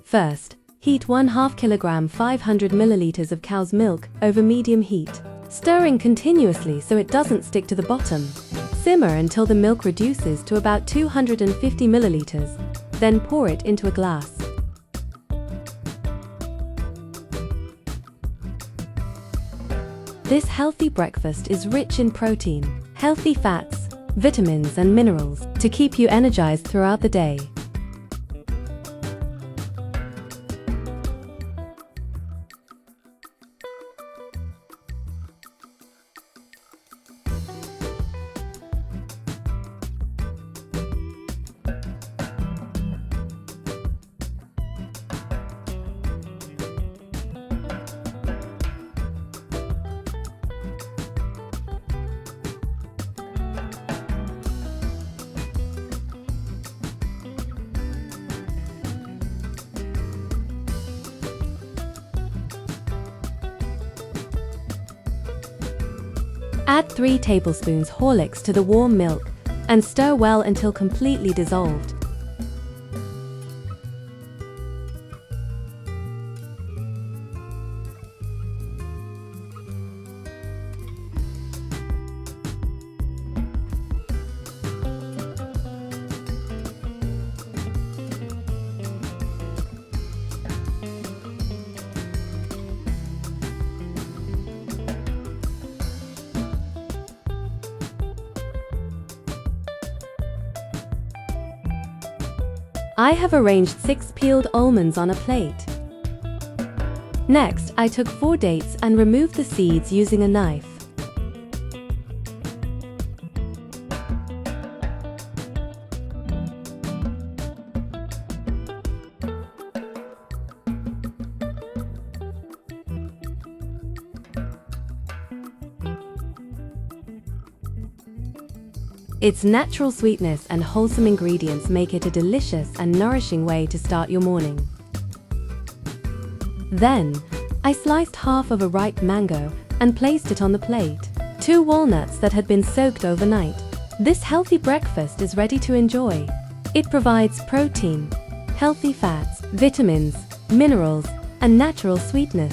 First, heat 1/2 kilogram 500 milliliters of cow's milk over medium heat, stirring continuously so it doesn't stick to the bottom. Simmer until the milk reduces to about 250 milliliters, then pour it into a glass. This healthy breakfast is rich in protein, healthy fats, vitamins and minerals to keep you energized throughout the day. Add 3 tablespoons Horlicks to the warm milk and stir well until completely dissolved. I have arranged 6 peeled almonds on a plate. Next, I took 4 dates and removed the seeds using a knife. Its natural sweetness and wholesome ingredients make it a delicious and nourishing way to start your morning. Then, I sliced half of a ripe mango and placed it on the plate. 2 walnuts that had been soaked overnight. This healthy breakfast is ready to enjoy. It provides protein, healthy fats, vitamins, minerals, and natural sweetness.